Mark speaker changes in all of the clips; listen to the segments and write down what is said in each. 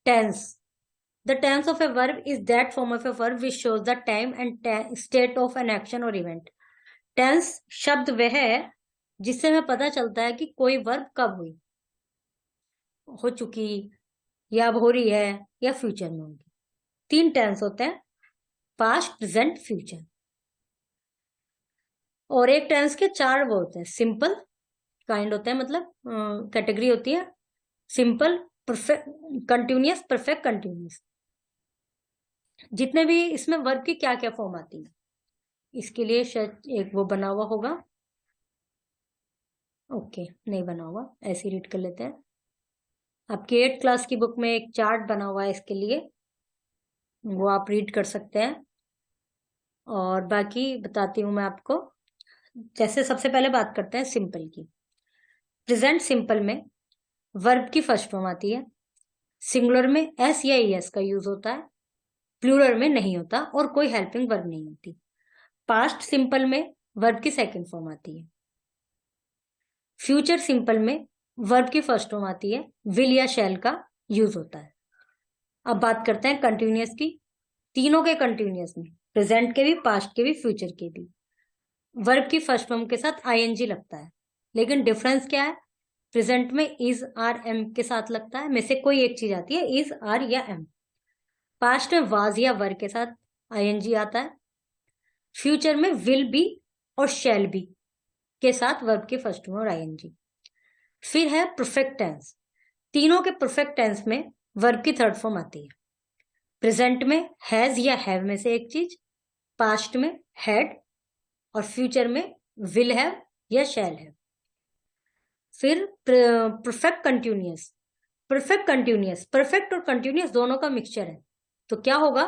Speaker 1: Tense, the tense of a verb is that form of a verb which shows the time and state of an action और event. Tense शब्द वह है जिससे हमें पता चलता है कि कोई वर्ब कब हुई, हो चुकी, या अब हो रही है, या फ्यूचर में होगी। 3 टेंस होते हैं, पास्ट, प्रेजेंट, फ्यूचर। और एक टेंस के 4 वो होते हैं, सिंपल काइंड होते हैं, मतलब कैटेगरी होती है, simple, perfect, continuous, perfect, continuous. जितने भी इसमें वर्ब की क्या क्या फॉर्म आती है, इसके लिए शायद एक वो बना हुआ होगा। ओके, नहीं बना हुआ, ऐसे रीड कर लेते हैं। आपकी 8th क्लास की बुक में एक चार्ट बना हुआ है इसके लिए, वो आप रीड कर सकते हैं। और बाकी बताती हूँ मैं आपको। जैसे सबसे पहले बात करते हैं सिंपल की। प्रेजेंट सिंपल में वर्ब की फर्स्ट फॉर्म आती है। सिंगुलर में एस या एस का यूज होता है, प्लूरल में नहीं होता, और कोई हेल्पिंग वर्ब नहीं होती। पास्ट सिंपल में वर्ब की सेकंड फॉर्म आती है। फ्यूचर सिंपल में वर्ब की फर्स्ट फॉर्म आती है, विल या शैल का यूज होता है। अब बात करते हैं कंटिन्यूअस की। तीनों के कंटिन्यूअस में, प्रेजेंट के भी, पास्ट के भी, फ्यूचर के भी, वर्ब की फर्स्ट फॉर्म के साथ आईएनजी लगता है। लेकिन डिफरेंस क्या है? प्रेजेंट में इज, आर, एम के साथ लगता है, में से कोई एक चीज आती है, इज, आर या एम। पास्ट में वाज या वर के साथ आईएनजी आता है। फ्यूचर में विल बी और शैल बी के साथ वर्ब की फर्स्ट फॉर्म और आईएनजी। फिर है परफेक्ट टेंस। तीनों के परफेक्ट टेंस में वर्ब की थर्ड फॉर्म आती है। प्रेजेंट में हैज या हैव में से एक चीज, पास्ट में हैड, और फ्यूचर में विल हैव या शैल हैव। फिर perfect continuous. Perfect continuous, perfect और कंटिन्यूअस दोनों का मिक्सचर है। तो क्या होगा,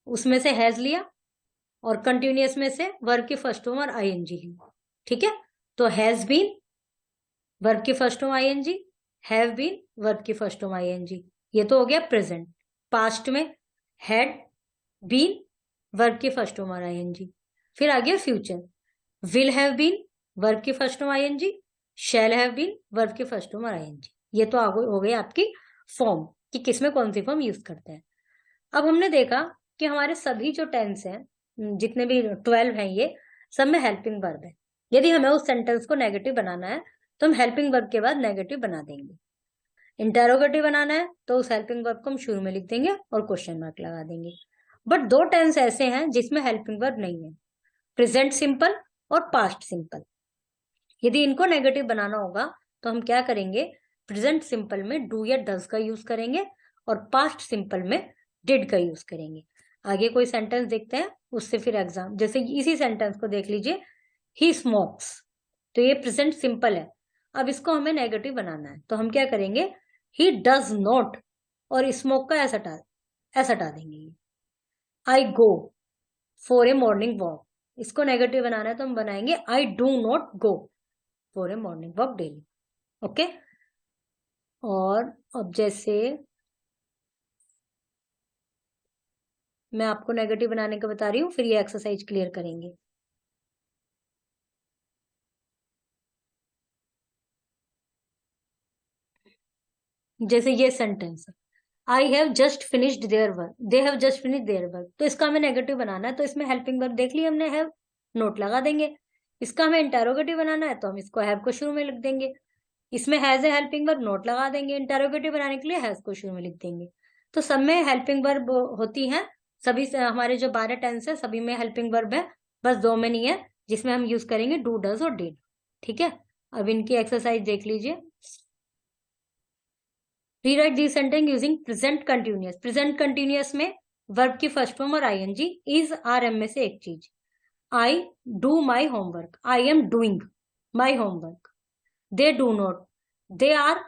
Speaker 1: उसमें से हैज लिया और कंटिन्यूअस में से वर्ब की फर्स्ट फॉर्म और आईएनजी ली। ठीक है, तो हैज बीन वर्ब की first form ING, have been verb की फर्स्ट फॉर्म आईएनजी। ये तो हो गया प्रेजेंट। पास्ट में हैड बीन वर्ब की फर्स्ट फॉर्म और आईएनजी। फिर आ गया future, will have been verb की first form ING, shall have been verb की फर्स्ट फॉर्म और आईएनजी। ये तो हो गई आपकी फॉर्म कि किसमें कौन सी फॉर्म यूज करते हैं। अब हमने देखा कि हमारे सभी जो टेंस हैं, जितने भी 12 हैं, ये सब में हेल्पिंग वर्ब है। यदि हमें उस सेंटेंस को नेगेटिव बनाना है तो हम हेल्पिंग वर्ब के बाद नेगेटिव बना देंगे। इंटेरोगेटिव बनाना है तो उस हेल्पिंग वर्ब को हम शुरू में लिख देंगे और क्वेश्चन मार्क लगा देंगे। बट 2 टेंस ऐसे हैं जिसमें हेल्पिंग वर्ब नहीं है, प्रेजेंट सिंपल और पास्ट सिंपल। यदि इनको नेगेटिव बनाना होगा तो हम क्या करेंगे, प्रेजेंट सिंपल में डू या डज का यूज करेंगे और पास्ट सिंपल में डिड का यूज करेंगे। आगे कोई सेंटेंस देखते हैं, उससे फिर एग्जाम, जैसे इसी सेंटेंस को देख लीजिए, ही स्मोक्स। तो ये प्रेजेंट सिंपल है। अब इसको हमें नेगेटिव बनाना है तो हम क्या करेंगे, ही डज नॉट, और स्मोक का एस हटा देंगे। I go for a morning walk, इसको नेगेटिव बनाना है तो हम बनाएंगे I do not go for a morning walk daily. Okay, और अब जैसे मैं आपको नेगेटिव बनाने का बता रही हूँ, फिर ये एक्सरसाइज क्लियर करेंगे। जैसे ये sentence, I have just finished their work, they have just finished their work, तो इसका हमें नेगेटिव बनाना है तो इसमें हेल्पिंग वर्ब देख लिया हमने, हैव, नोट लगा देंगे। इसका हमें इंटेरोगेटिव बनाना है तो हम इसको हैव को शुरू में लिख देंगे। इसमें has a helping verb, note लगा देंगे। इंटेरोगेटिव बनाने के लिए हैज को शुरू में लिख देंगे। तो सब में हेल्पिंग वर्ब होती है। सभी से हमारे जो 12 टेंस है सभी में हेल्पिंग वर्ब है, बस 2 में नहीं है, जिसमें हम यूज करेंगे डू, डज और डिड। ठीक है, अब इनकी एक्सरसाइज देख लीजिए। Rewrite the sentence using present continuous. Present continuous में वर्ब की फर्स्ट फॉर्म और आईएनजी, इज, आर, एम में से एक चीज। I do my homework, I am doing my homework. They do not, they are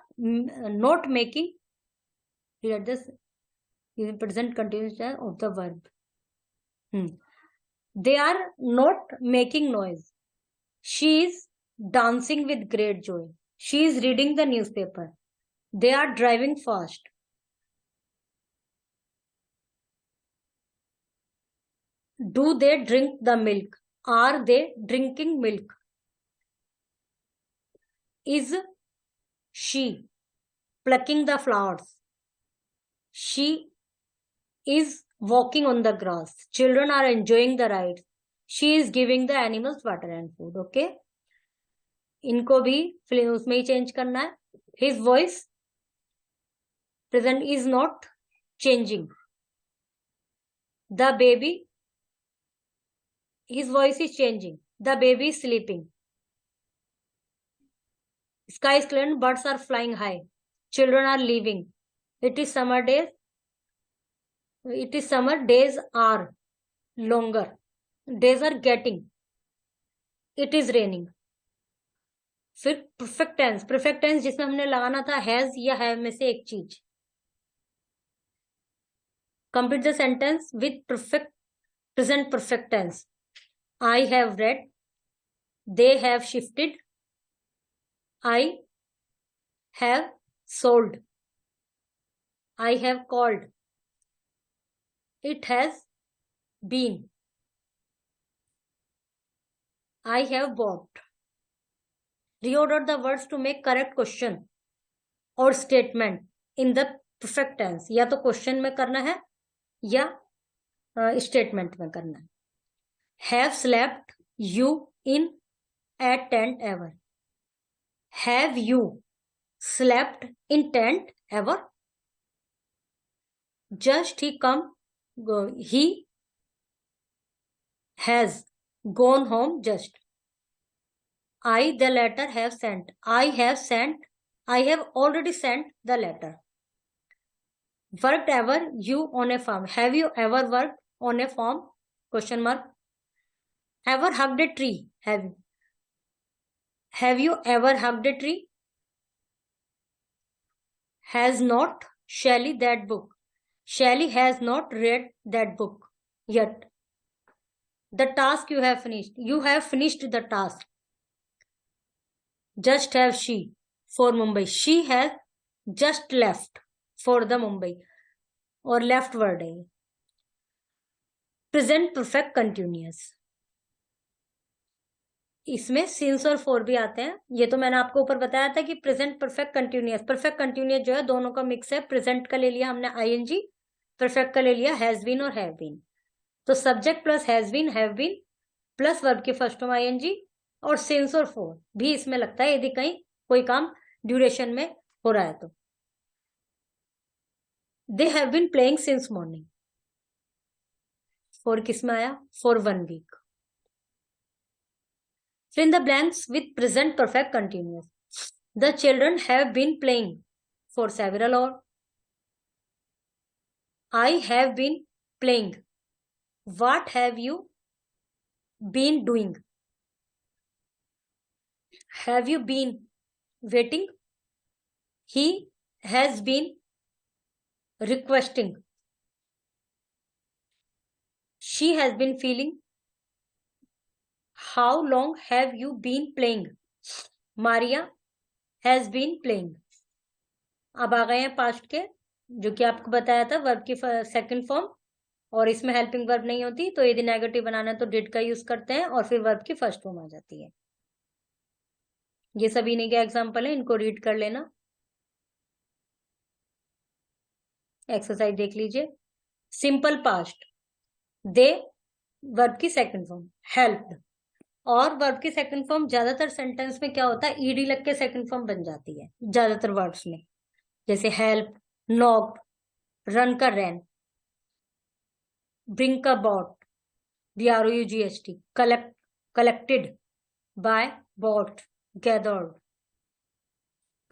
Speaker 1: not making, rewrite this using present continuous tense of the verb. They are not making noise, she is dancing with great joy, she is reading the newspaper, they are driving fast. Do they drink the milk, are they drinking milk? Is she plucking the flowers, she is walking on the grass. Children are enjoying the ride. She is giving the animals water and food. Okay, इनको भी उसमें ही change करना है. His voice present is not changing. The baby, his voice is changing. The baby is sleeping. Sky is clear, birds are flying high. Children are leaving. It is summer days. It is summer, days are longer. Days are getting. It is raining. फिर perfect tense. Perfect tense जिसमें हमने लगाना था has या have में से एक चीज. Complete the sentence with perfect present perfect tense. I have read. They have shifted. I have sold. I have called. It has been. I have bought. Reorder the words to make correct question or statement in the perfect tense. या तो question में करना है या statement में करना है. Have slept you in at tent ever? Have you slept in tent ever? Just he come. He has gone home just. I, the letter, have sent. I have sent. I have already sent the letter. Worked ever you on a farm? Have you ever worked on a farm? Question mark. Ever hugged a tree? Have you ever hugged a tree? Has not Shelley that book? Shelley has not read that book yet. The task you have finished. You have finished the task. Just have she for Mumbai. She has just left for the Mumbai. और left word है. Present perfect continuous. इसमें since और for भी आते हैं. ये तो मैंने आपको ऊपर बताया था कि present perfect continuous. Perfect continuous जो है दोनों का मिक्स है. present का ले लिया हमने ing, perfect का ले लिया has been और have been. तो subject plus has been, have been plus verb की first form ing और सिंस और फोर भी इसमें लगता है यदि कहीं कोई काम ड्यूरेशन में हो रहा है तो. They have been playing since morning. For किस में आया? For 1 week. Fill in the blanks with present perfect continuous. The children have been playing for several hours. I have been playing. What have you been doing? Have you been waiting? He has been requesting. She has been feeling. How long have you been playing? Maria has been playing. अब आ गए हैं past के, जो कि आपको बताया था verb की सेकंड फॉर्म. और इसमें हेल्पिंग वर्ब नहीं होती, तो यदि नेगेटिव बनाना है तो डिड का यूज करते हैं और फिर वर्ब की फर्स्ट फॉर्म आ जाती है. ये सभी इन्हीं के एग्जाम्पल है, इनको रीड कर लेना. एक्सरसाइज देख लीजिए. Simple past. दे वर्ब की सेकंड फॉर्म. हेल्प्ड. और वर्ब की सेकंड फॉर्म ज्यादातर सेंटेंस में क्या होता है? ईडी लग के सेकंड फॉर्म बन जाती है ज्यादातर वर्ड्स में. जैसे हेल्प, नॉक, रन का रैन, ब्रिंग का bought, BROUGHT, collected, buy, bought, gathered.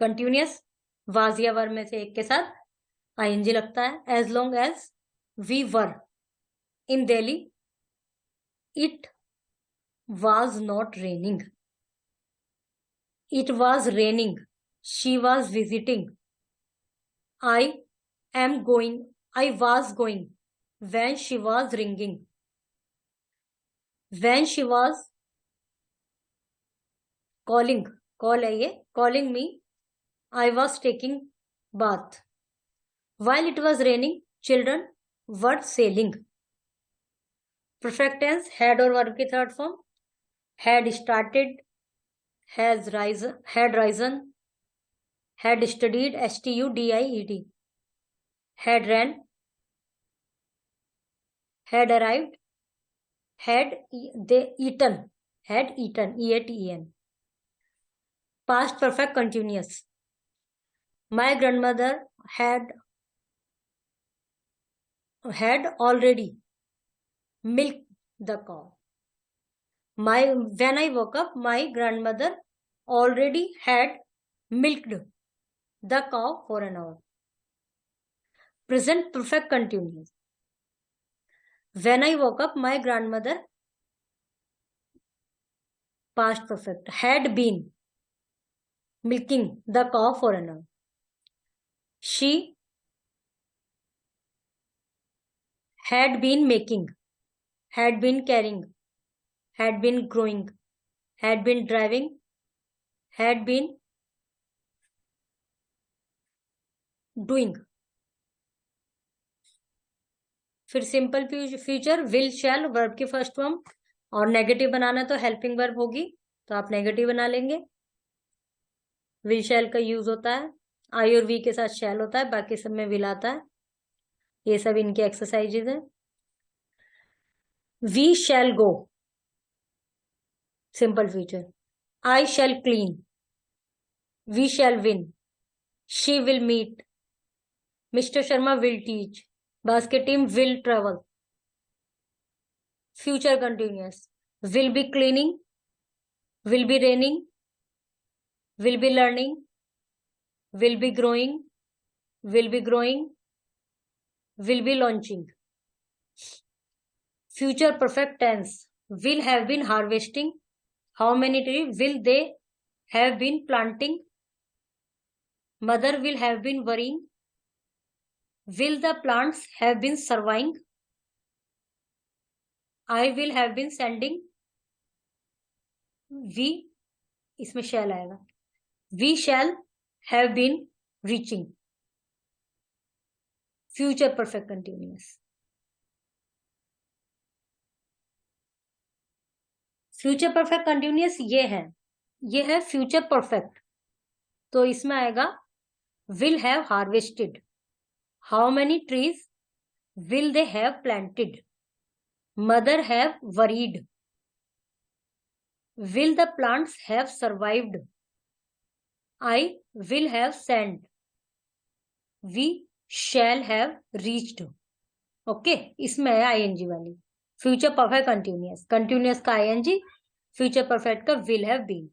Speaker 1: Continuous was या वर में से एक के साथ ING लगता है. As long as we were in Delhi it was not raining. It was raining. She was visiting. I am going. I was going when she was ringing. When she was calling, call है ये, calling me, I was taking bath. While it was raining, children were sailing. Perfect tense, had और verb की third form. Had started, had risen, had studied, STUDIED. had ran, had arrived, they eaten, eaten. Past perfect continuous. My grandmother had already milked the cow. When I woke up, my grandmother already had milked the cow for an hour. Present perfect continuous. When I woke up, my grandmother, past perfect, had been milking the cow for an hour. She had been making, had been carrying, had been growing, had been driving, had been doing. फिर simple future will shell verb की first form, और negative बनाना तो helping verb होगी, तो आप negative बना लेंगे. Will शैल का यूज होता है, आई और वी के साथ शैल होता है, बाकी सब में विल आता है. ये सब इनके एक्सरसाइजेज है. We shall go, simple future. I shall clean, we shall win, she will meet, mister Sharma will teach, basket team will travel. Future continuous. Will be cleaning, will be raining, will be learning, will be growing, will be growing, will be launching. Future perfect tense. Will have been harvesting. How many trees will they have been planting? Mother will have been worrying. Will the plants have been surviving? I will have been sending. We, इसमें shall आएगा. We shall have been reaching. Future perfect continuous. Future perfect continuous ये है future perfect. तो इसमें आएगा will have harvested. How many trees will they have planted? Mother have worried. Will the plants have survived? I will have sent. We shall have reached. Okay, इसमें है ING वाली. Future perfect continuous, continuous का ING, future perfect का will have been.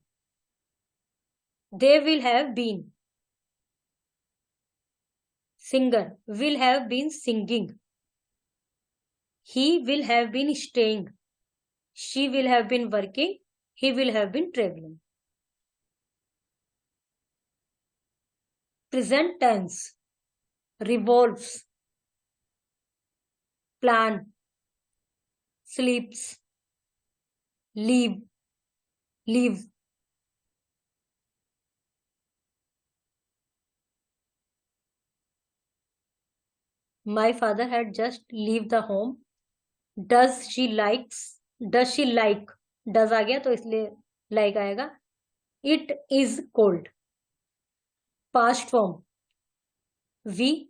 Speaker 1: They will have been. Singer will have been singing. He will have been staying. She will have been working. He will have been traveling. Present tense. Revolves. Plan. Sleeps. Leave. Leave. My father had just leave the home. Does she like? Does आ गया तो इसलिए like आएगा. It is cold. Past form. We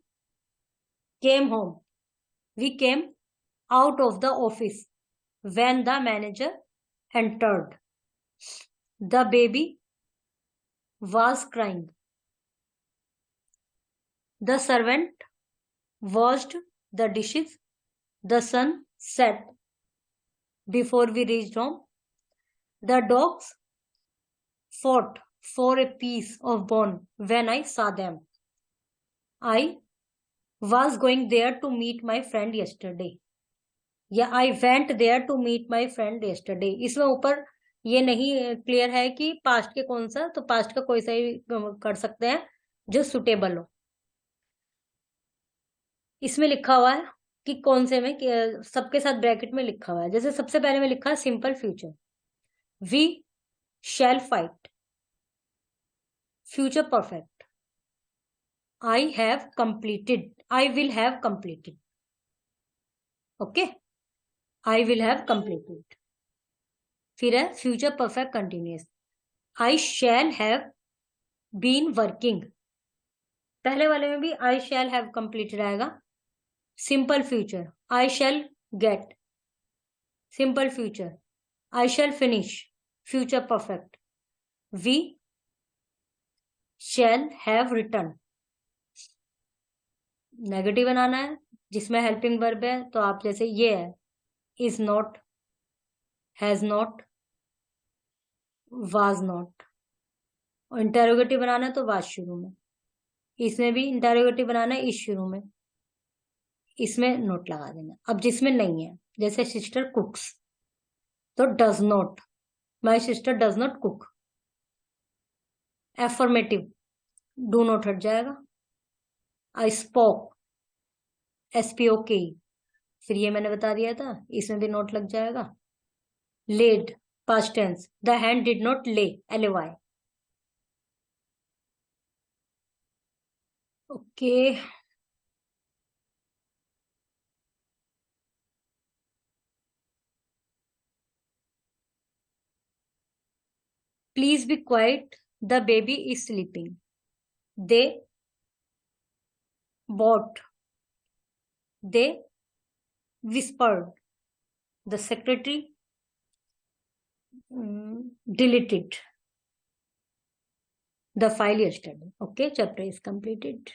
Speaker 1: came home. We came out of the office when the manager entered. The baby was crying. The servant washed the dishes. The sun set before we reached home. The dogs fought for a piece of bone when I saw them. I was going there to meet my friend yesterday. या I went there to meet my friend yesterday. इसमें ऊपर ये नहीं clear है कि past के कौन सा, तो पास्ट का कोई सा ही कर सकते हैं जो सुटेबल हो. इसमें लिखा हुआ है कि कौन से में, सबके साथ ब्रैकेट में लिखा हुआ है. जैसे सबसे पहले में लिखा है simple future. We shall fight. Future perfect. I have completed. I will have completed. Okay, I will have completed. फिर है future perfect continuous. I shall have been working. पहले वाले में भी आई शैल हैव कंप्लीटेड आएगा। Simple future, I shall get. Simple future, I shall finish. Future perfect, we shall have return. Negative बनाना है जिसमें हेल्पिंग वर्ब है, तो आप जैसे ये है, is not, has not, was not. और इंटेरोगेटिव बनाना है तो वाज शुरू में। इसमें भी इंटेरोगेटिव बनाना है इस शुरू में, इसमें नोट लगा देना। अब जिसमें नहीं है, जैसे सिस्टर कुक्स, तो does not, my sister does not cook. Affirmative, do not हट जाएगा। आई स्पोक, SPOK, फिर ये मैंने बता दिया था, इसमें भी नोट लग जाएगा। Laid, past tense, the hand did not lay, LAY। Okay, please be quiet, the baby is sleeping. They bought, they whispered, the secretary deleted the file yesterday. Okay, chapter is completed.